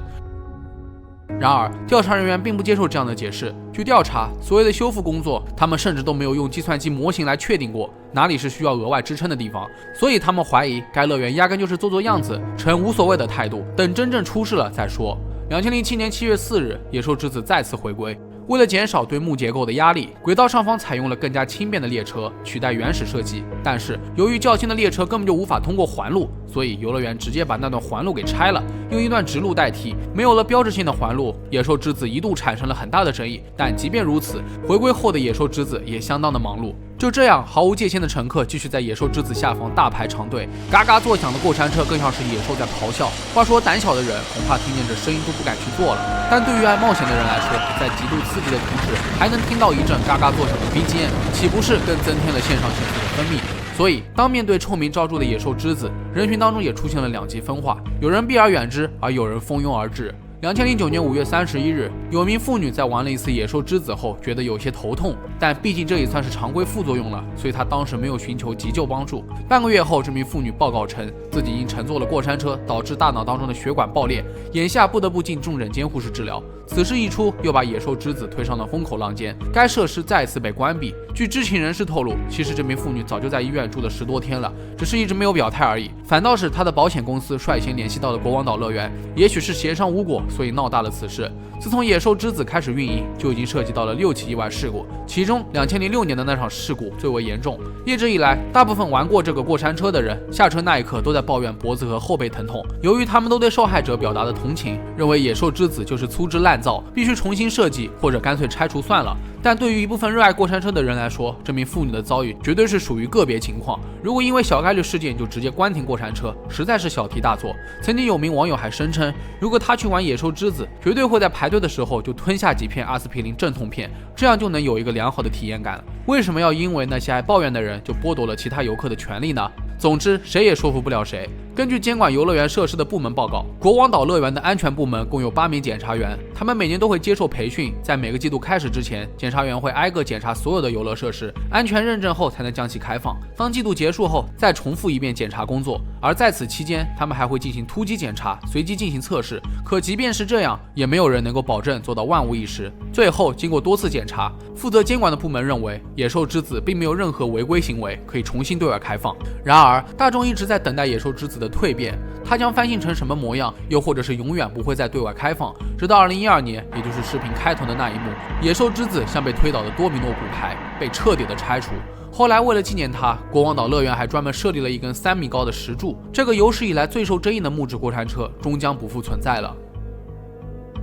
然而，调查人员并不接受这样的解释。据调查，所谓的修复工作，他们甚至都没有用计算机模型来确定过哪里是需要额外支撑的地方，所以他们怀疑该乐园压根就是做做样子，呈无所谓的态度，等真正出事了再说。2007年7月4日，野兽之子再次回归。为了减少对木结构的压力，轨道上方采用了更加轻便的列车，取代原始设计。但是由于较轻的列车根本就无法通过环路，所以游乐园直接把那段环路给拆了，用一段直路代替。没有了标志性的环路，野兽之子一度产生了很大的争议。但即便如此，回归后的野兽之子也相当的忙碌。就这样，毫无界限的乘客继续在野兽之子下方大排长队，嘎嘎作响的过山车更像是野兽在咆哮。话说胆小的人恐怕听见这声音都不敢去做了，但对于爱冒险的人来说，在极度刺激的同时，还能听到一阵嘎嘎作响的 BGM， 岂不是更增添了肾上腺素的分泌？所以，当面对臭名昭著的野兽之子，人群当中也出现了2极分化，有人避而远之，而有人蜂拥而至。2009年5月31日，有名妇女在玩了一次野兽之子后，觉得有些头痛，但毕竟这也算是常规副作用了，所以她当时没有寻求急救帮助。半个月后，这名妇女报告称，自己因乘坐了过山车，导致大脑当中的血管爆裂，眼下不得不进重症监护室治疗。此事一出，又把野兽之子推上了风口浪尖，该设施再次被关闭。据知情人士透露，其实这名妇女早就在医院住了10多天了，只是一直没有表态而已。反倒是她的保险公司率先联系到了国王岛乐园，也许是协商无果，所以闹大了此事。自从野兽之子开始运营，就已经涉及到了6起意外事故，其中2006年的那场事故最为严重。一直以来，大部分玩过这个过山车的人，下车那一刻都在抱怨脖子和后背疼痛。由于他们都对受害者表达了同情，认为野兽之子就是粗制滥造，必须重新设计，或者干脆拆除算了。但对于一部分热爱过山车的人来说，这名妇女的遭遇绝对是属于个别情况。如果因为小概率事件就直接关停过山车，实在是小题大做。曾经有名网友还声称，如果他去玩野兽之子，绝对会在排队的时候就吞下几片阿司匹林镇痛片，这样就能有一个良好的体验感了。为什么要因为那些爱抱怨的人就剥夺了其他游客的权利呢？总之，谁也说服不了谁。根据监管游乐园设施的部门报告，国王岛乐园的安全部门共有8名检查员，他们每年都会接受培训，在每个季度开始之前，检查员会挨个检查所有的游乐设施，安全认证后才能将其开放。当季度结束后，再重复一遍检查工作。而在此期间，他们还会进行突击检查，随机进行测试。可即便是这样，也没有人能够保证做到万无一失。最后，经过多次检查，负责监管的部门认为，野兽之子并没有任何违规行为，可以重新对外开放。然而，大众一直在等待野兽之子的蜕变，它将翻新成什么模样，又或者是永远不会再对外开放。直到2012年，也就是视频开头的那一幕，野兽之子像被推倒的多米诺骨牌，被彻底的拆除。后来为了纪念它，国王岛乐园还专门设立了一根3米高的石柱。这个有史以来最受争议的木质过山车终将不复存在了。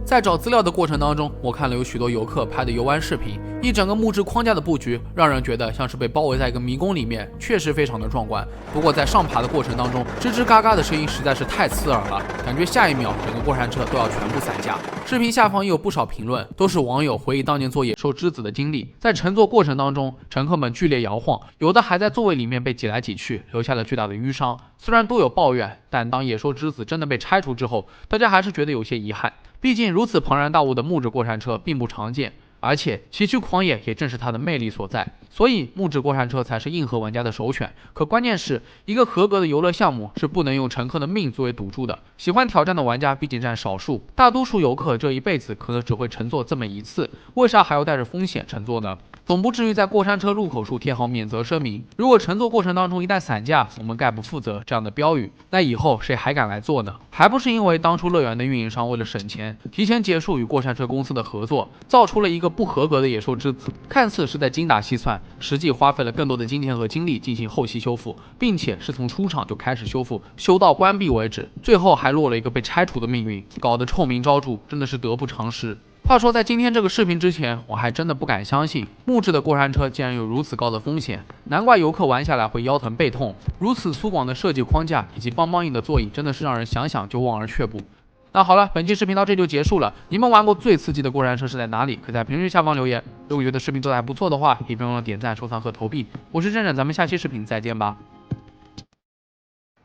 在找资料的过程当中，我看了有许多游客拍的游玩视频，一整个木质框架的布局让人觉得像是被包围在一个迷宫里面，确实非常的壮观。不过在上爬的过程当中，吱吱嘎嘎的声音实在是太刺耳了，感觉下一秒整个过山车都要全部散架。视频下方也有不少评论，都是网友回忆当年坐野兽之子的经历。在乘坐过程当中，乘客们剧烈摇晃，有的还在座位里面被挤来挤去，留下了巨大的淤伤。虽然都有抱怨，但当野兽之子真的被拆除之后，大家还是觉得有些遗憾。毕竟如此庞然大物的木质过山车并不常见，而且崎岖狂野也正是它的魅力所在，所以木质过山车才是硬核玩家的首选。可关键是，一个合格的游乐项目是不能用乘客的命作为赌注的。喜欢挑战的玩家毕竟占少数，大多数游客这一辈子可能只会乘坐这么一次，为啥还要带着风险乘坐呢？总不至于在过山车入口处贴好免责声明，如果乘坐过程当中一旦散架，我们概不负责这样的标语，那以后谁还敢来坐呢？还不是因为当初乐园的运营商为了省钱，提前结束与过山车公司的合作，造出了一个不合格的野兽之子，看似是在精打细算，实际花费了更多的金钱和精力进行后期修复，并且是从出厂就开始修复，修到关闭为止，最后还落了一个被拆除的命运，搞得臭名昭著，真的是得不偿失。话说在今天这个视频之前，我还真的不敢相信木质的过山车竟然有如此高的风险，难怪游客玩下来会腰疼背痛。如此粗犷的设计框架以及邦邦硬的座椅，真的是让人想想就望而却步。那好了，本期视频到这就结束了。你们玩过最刺激的过山车是在哪里？可以在评论区下方留言。如果觉得视频做得还不错的话，也别忘了点赞、收藏和投币。我是正正，咱们下期视频再见吧。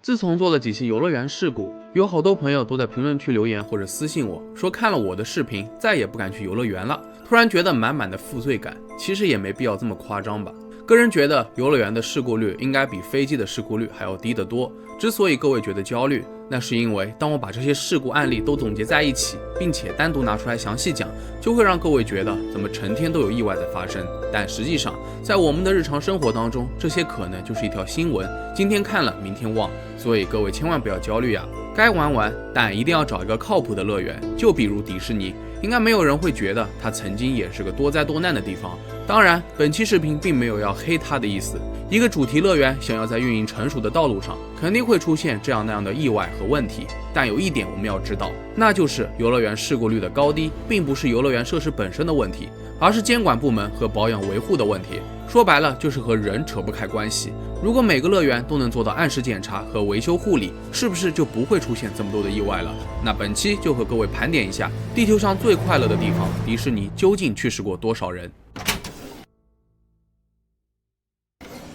自从做了几期游乐园事故，有好多朋友都在评论区留言或者私信我说，看了我的视频再也不敢去游乐园了，突然觉得满满的负罪感。其实也没必要这么夸张吧。个人觉得游乐园的事故率应该比飞机的事故率还要低得多。之所以各位觉得焦虑，那是因为当我把这些事故案例都总结在一起，并且单独拿出来详细讲，就会让各位觉得怎么成天都有意外在发生。但实际上在我们的日常生活当中，这些可能就是一条新闻，今天看了明天忘，所以各位千万不要焦虑啊，该玩玩，但一定要找一个靠谱的乐园，就比如迪士尼，应该没有人会觉得它曾经也是个多灾多难的地方。当然本期视频并没有要黑它的意思，一个主题乐园想要在运营成熟的道路上，肯定会出现这样那样的意外和问题，但有一点我们要知道，那就是游乐园事故率的高低并不是游乐园设施本身的问题，而是监管部门和保养维护的问题。说白了就是和人扯不开关系。如果每个乐园都能做到按时检查和维修护理，是不是就不会出现这么多的意外了？那本期就和各位盘点一下地球上最快乐的地方迪士尼究竟去世过多少人。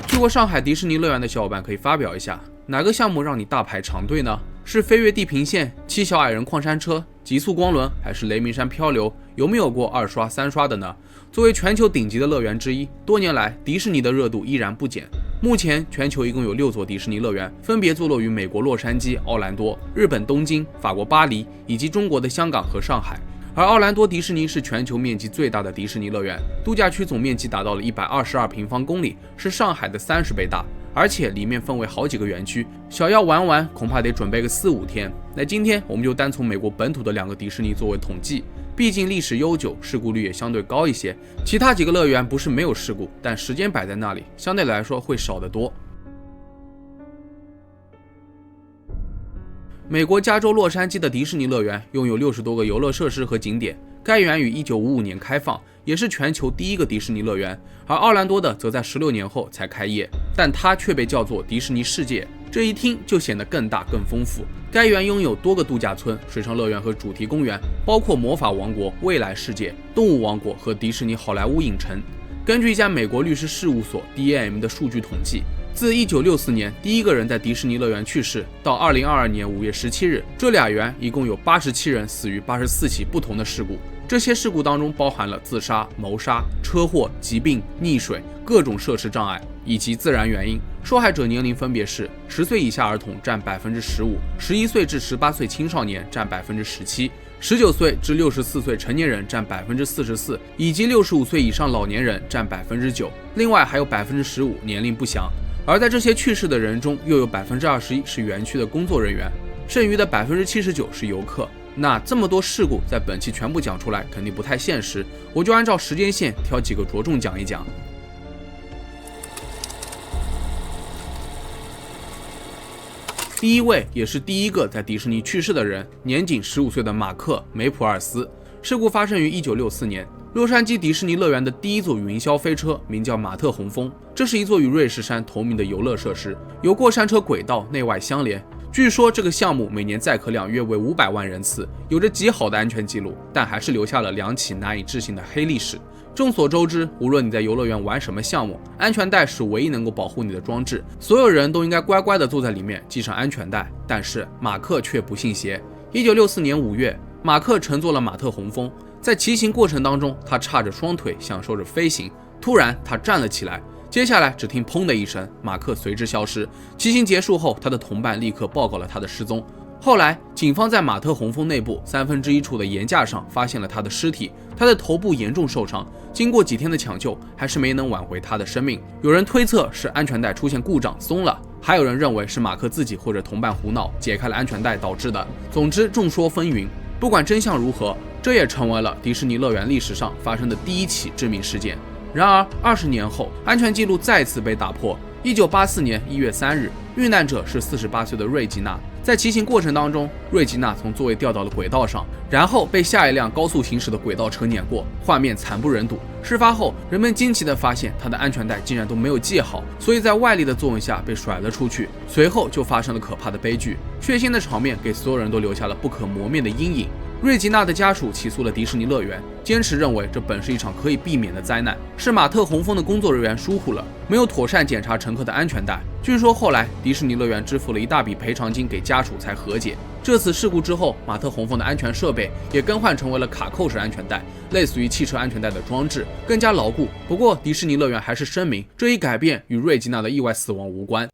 去过上海迪士尼乐园的小伙伴可以发表一下，哪个项目让你大排长队呢？是飞越地平线、七小矮人矿山车、极速光轮，还是雷鸣山漂流？有没有过2刷3刷的呢？作为全球顶级的乐园之一，多年来迪士尼的热度依然不减。目前全球一共有6座迪士尼乐园，分别坐落于美国洛杉矶、奥兰多、日本东京、法国巴黎以及中国的香港和上海。而奥兰多迪士尼是全球面积最大的迪士尼乐园，度假区总面积达到了122平方公里，是上海的30倍大，而且里面分为好几个园区，想要玩完恐怕得准备个4、5天。那今天我们就单从美国本土的2个迪士尼作为统计，毕竟历史悠久，事故率也相对高一些。其他几个乐园不是没有事故，但时间摆在那里，相对来说会少得多。美国加州洛杉矶的迪士尼乐园拥有60多个游乐设施和景点，该园于1955年开放，也是全球第一个迪士尼乐园，而奥兰多的则在16年后才开业，但它却被叫做迪士尼世界，这一听就显得更大更丰富。该园拥有多个度假村、水上乐园和主题公园，包括魔法王国、未来世界、动物王国和迪士尼好莱坞影城。根据一家美国律师事务所 DAM 的数据统计，自1964年第一个人在迪士尼乐园去世到2022年5月17日，这俩园一共有87人死于84起不同的事故。这些事故当中包含了自杀、谋杀、车祸、疾病、溺水、各种设施障碍以及自然原因。受害者年龄分别是10岁以下儿童占 15%，11岁至18岁青少年占 17%，19岁至64岁成年人占 44%，以及65岁以上老年人占 9%， 另外还有 15% 年龄不详。而在这些去世的人中，又有 21% 是园区的工作人员。剩余的79%是游客。那这么多事故在本期全部讲出来肯定不太现实，我就按照时间线挑几个着重讲一讲。第一位也是第一个在迪士尼去世的人，年仅15岁的马克·梅普尔斯。事故发生于1964年，洛杉矶迪士尼乐园的第一座云霄飞车名叫马特洪峰，这是一座与瑞士山同名的游乐设施，由过山车轨道内外相连。据说这个项目每年载客量约为500万人次，有着极好的安全记录，但还是留下了2起难以置信的黑历史。众所周知，无论你在游乐园玩什么项目，安全带是唯一能够保护你的装置，所有人都应该乖乖地坐在里面系上安全带。但是马克却不信邪。1964年5月，马克乘坐了马特洪峰，在骑行过程当中，他叉着双腿享受着飞行，突然他站了起来，接下来只听砰的一声，马克随之消失。骑行结束后，他的同伴立刻报告了他的失踪。后来警方在马特洪峰内部1/3处的岩架上发现了他的尸体，他的头部严重受伤，经过几天的抢救，还是没能挽回他的生命。有人推测是安全带出现故障松了，还有人认为是马克自己或者同伴胡闹解开了安全带导致的。总之众说纷纭，不管真相如何，这也成为了迪士尼乐园历史上发生的第一起致命事件。然而20年后，安全记录再次被打破。1984年1月3日，遇难者是48岁的瑞吉娜。在骑行过程当中，瑞吉娜从座位掉到了轨道上，然后被下一辆高速行驶的轨道车碾过，画面惨不忍睹。事发后，人们惊奇地发现她的安全带竟然都没有系好，所以在外力的作用下被甩了出去。随后就发生了可怕的悲剧，血腥的场面给所有人都留下了不可磨灭的阴影。瑞吉娜的家属起诉了迪士尼乐园，坚持认为这本是一场可以避免的灾难，是马特洪峰的工作人员疏忽了，没有妥善检查乘客的安全带。据说后来迪士尼乐园支付了一大笔赔偿金给家属才和解。这次事故之后，马特洪峰的安全设备也更换成为了卡扣式安全带，类似于汽车安全带的装置，更加牢固。不过迪士尼乐园还是声明，这一改变与瑞吉娜的意外死亡无关。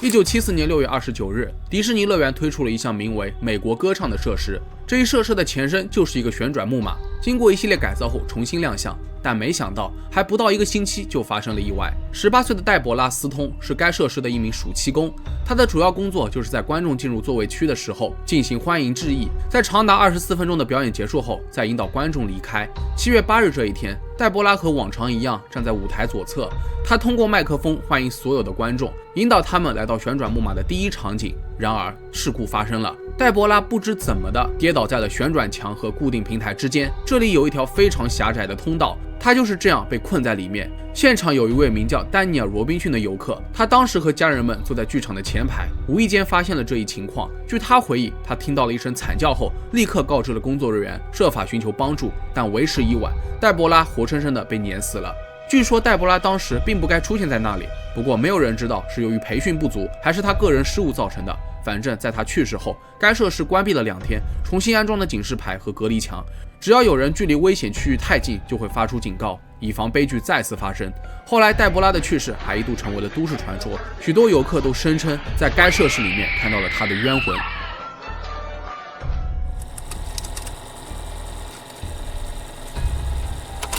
1974年6月29日，迪士尼乐园推出了一项名为美国歌唱的设施。这一设施的前身就是一个旋转木马，经过一系列改造后重新亮相，但没想到还不到1个星期就发生了意外。18岁的黛博拉·斯通是该设施的一名暑期工，他的主要工作就是在观众进入座位区的时候进行欢迎致意，在长达24分钟的表演结束后再引导观众离开。7月8日这一天，黛博拉和往常一样站在舞台左侧，他通过麦克风欢迎所有的观众，引导他们来到旋转木马的第一场景。然而事故发生了，黛博拉不知怎么的跌倒在了旋转墙和固定平台之间，这里有一条非常狭窄的通道，他就是这样被困在里面。现场有一位名叫丹尼尔·罗宾逊的游客，他当时和家人们坐在剧场的前排，无意间发现了这一情况。据他回忆，他听到了一声惨叫后，立刻告知了工作人员，设法寻求帮助，但为时已晚，黛博拉活生生的被碾死了。据说黛博拉当时并不该出现在那里，不过没有人知道是由于培训不足，还是他个人失误造成的。反正在他去世后，该设施关闭了2天，重新安装了警示牌和隔离墙，只要有人距离危险区域太近，就会发出警告，以防悲剧再次发生。后来黛博拉的去世还一度成为了都市传说，许多游客都声称在该设施里面看到了他的冤魂。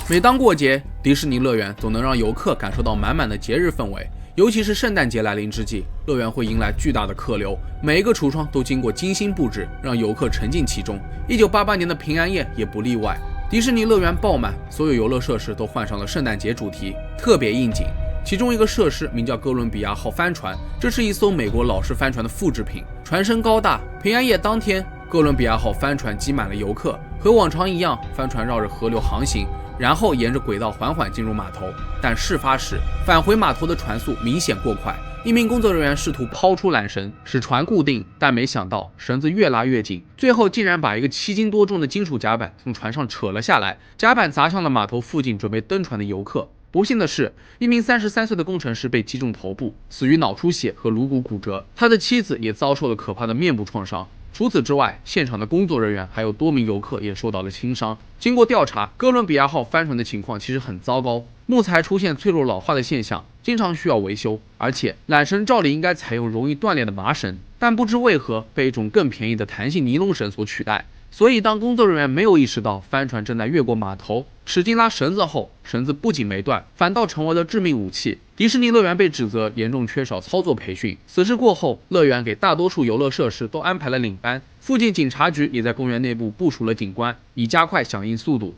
每当过节，迪士尼乐园总能让游客感受到满满的节日氛围。尤其是圣诞节来临之际，乐园会迎来巨大的客流，每一个橱窗都经过精心布置，让游客沉浸其中。1988年的平安夜也不例外，迪士尼乐园爆满，所有游乐设施都换上了圣诞节主题，特别应景。其中一个设施名叫哥伦比亚号帆船，这是一艘美国老式帆船的复制品，船身高大。平安夜当天，哥伦比亚号帆船挤满了游客，和往常一样，帆船绕着河流航行，然后沿着轨道缓缓进入码头。但事发时，返回码头的船速明显过快，一名工作人员试图抛出缆绳使船固定，但没想到绳子越拉越紧，最后竟然把一个7斤多重的金属甲板从船上扯了下来，甲板砸向了码头附近准备登船的游客。不幸的是，一名33岁的工程师被击中头部，死于脑出血和颅骨骨折，他的妻子也遭受了可怕的面部创伤。除此之外，现场的工作人员还有多名游客也受到了轻伤。经过调查，哥伦比亚号帆船的情况其实很糟糕，木材出现脆弱老化的现象，经常需要维修，而且缆绳照理应该采用容易断裂的麻绳，但不知为何被一种更便宜的弹性尼龙绳所取代。所以当工作人员没有意识到帆船正在越过码头，使劲拉绳子后，绳子不仅没断，反倒成为了致命武器。迪士尼乐园被指责严重缺少操作培训。此事过后，乐园给大多数游乐设施都安排了领班，附近警察局也在公园内部部署了警官，以加快响应速度。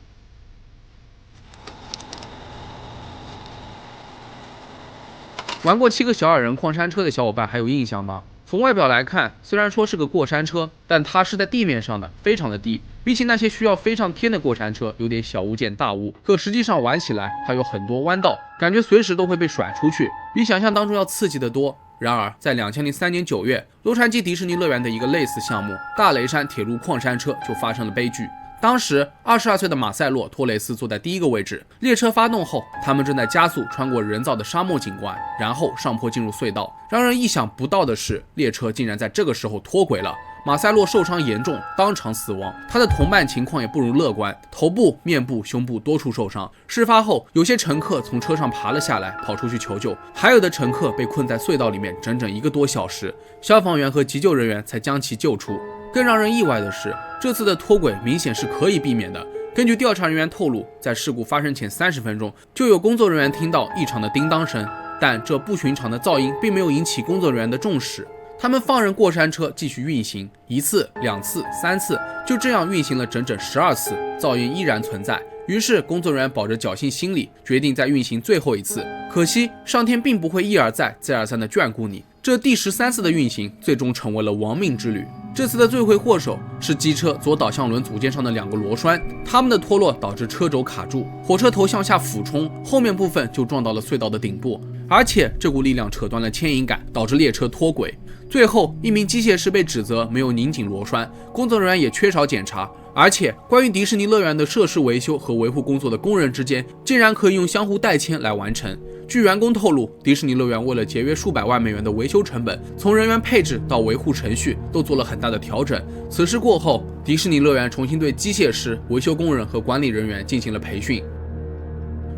玩过7个小矮人矿山车的小伙伴还有印象吗？从外表来看，虽然说是个过山车，但它是在地面上的，非常的低，比起那些需要飞上天的过山车，有点小巫见大巫。可实际上玩起来，它有很多弯道，感觉随时都会被甩出去，比想象当中要刺激得多。然而，在2003年9月，洛杉矶迪士尼乐园的一个类似项目——大雷山铁路矿山车就发生了悲剧。当时22岁的马塞洛·托雷斯坐在第一个位置，列车发动后，他们正在加速穿过人造的沙漠景观，然后上坡进入隧道。让人意想不到的是，列车竟然在这个时候脱轨了。马塞洛受伤严重，当场死亡。他的同伴情况也不容乐观，头部、面部、胸部多处受伤。事发后，有些乘客从车上爬了下来，跑出去求救，还有的乘客被困在隧道里面整整1个多小时，消防员和急救人员才将其救出。更让人意外的是，这次的脱轨明显是可以避免的。根据调查人员透露，在事故发生前30分钟，就有工作人员听到异常的叮当声，但这不寻常的噪音并没有引起工作人员的重视。他们放任过山车继续运行，1次、2次、3次，就这样运行了整整12次，噪音依然存在。于是工作人员抱着侥幸心理，决定再运行最后1次。可惜上天并不会一而再、再而三的眷顾你，这第13次的运行最终成为了亡命之旅。这次的罪魁祸首是机车左导向轮组件上的2个螺栓，它们的脱落导致车轴卡住，火车头向下俯冲，后面部分就撞到了隧道的顶部，而且这股力量扯断了牵引杆，导致列车脱轨。最后，一名机械师被指责没有拧紧螺栓，工作人员也缺少检查。而且，关于迪士尼乐园的设施维修和维护工作的工人之间，竟然可以用相互代签来完成。据员工透露，迪士尼乐园为了节约数百万美元的维修成本，从人员配置到维护程序都做了很大的调整。此事过后，迪士尼乐园重新对机械师、维修工人和管理人员进行了培训。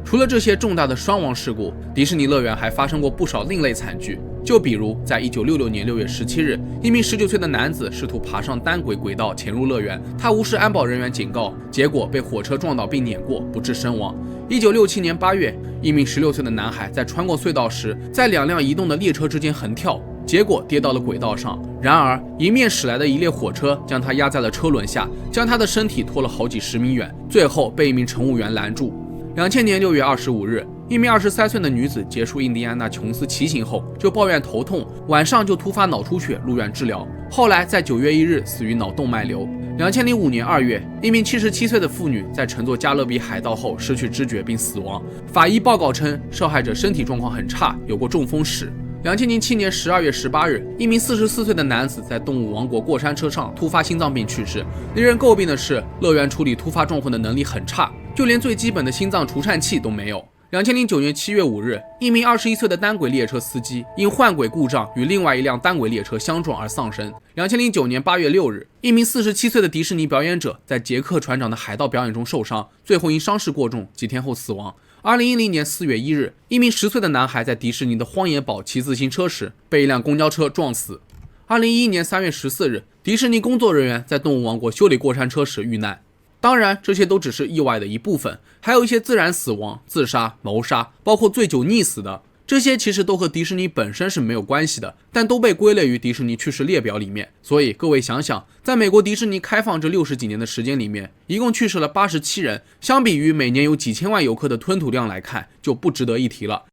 除了这些重大的伤亡事故，迪士尼乐园还发生过不少另类惨剧。就比如在1966年6月17日，一名19岁的男子试图爬上单轨轨道潜入乐园，他无视安保人员警告，结果被火车撞倒并碾过，不治身亡。1967年8月，一名16岁的男孩在穿过隧道时，在2辆移动的列车之间横跳，结果跌到了轨道上。然而，迎面驶来的一列火车将他压在了车轮下，将他的身体拖了好几十米远，最后被一名乘务员拦住。2000年6月25日，一名23岁的女子结束印第安纳琼斯骑行后，就抱怨头痛，晚上就突发脑出血入院治疗，后来在9月1日死于脑动脉瘤。2005年2月，一名77岁的妇女在乘坐加勒比海盗后失去知觉并死亡。法医报告称，受害者身体状况很差，有过中风史。2007年12月18日，一名44岁的男子在动物王国过山车上突发心脏病去世。令人诟病的是，乐园处理突发状况的能力很差，就连最基本的心脏除颤器都没有。2009年7月5日，一名21岁的单轨列车司机因换轨故障与另外一辆单轨列车相撞而丧生。2009年8月6日，一名47岁的迪士尼表演者在杰克船长的海盗表演中受伤，最后因伤势过重，几天后死亡。2010年4月1日，一名10岁的男孩在迪士尼的荒野堡骑自行车时被一辆公交车撞死。2011年3月14日，迪士尼工作人员在动物王国修理过山车时遇难。当然，这些都只是意外的一部分，还有一些自然死亡、自杀、谋杀，包括醉酒溺死的。这些其实都和迪士尼本身是没有关系的，但都被归类于迪士尼去世列表里面。所以各位想想，在美国迪士尼开放这60几年的时间里面，一共去世了87人，相比于每年有几千万游客的吞吐量来看，就不值得一提了。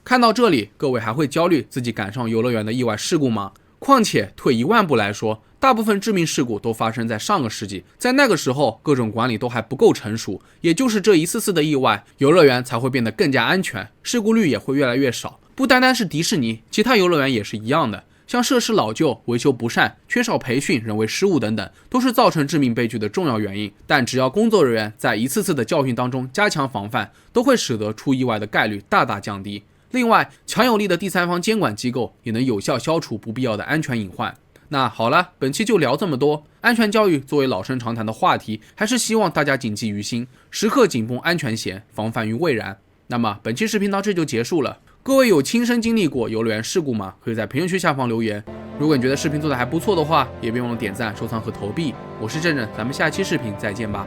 看到这里，各位还会焦虑自己赶上游乐园的意外事故吗？况且退1万步来说，大部分致命事故都发生在上个世纪，在那个时候各种管理都还不够成熟，也就是这一次次的意外，游乐园才会变得更加安全，事故率也会越来越少。不单单是迪士尼，其他游乐园也是一样的，像设施老旧、维修不善、缺少培训、人为失误等等，都是造成致命悲剧的重要原因。但只要工作人员在一次次的教训当中加强防范，都会使得出意外的概率大大降低。另外，强有力的第三方监管机构也能有效消除不必要的安全隐患。那好了，本期就聊这么多。安全教育作为老生常谈的话题，还是希望大家谨记于心，时刻紧绷安全弦，防范于未然。那么本期视频到这就结束了。各位有亲身经历过游乐园事故吗？可以在评论区下方留言。如果你觉得视频做得还不错的话，也别忘了点赞、收藏和投币。我是正正，咱们下期视频再见吧。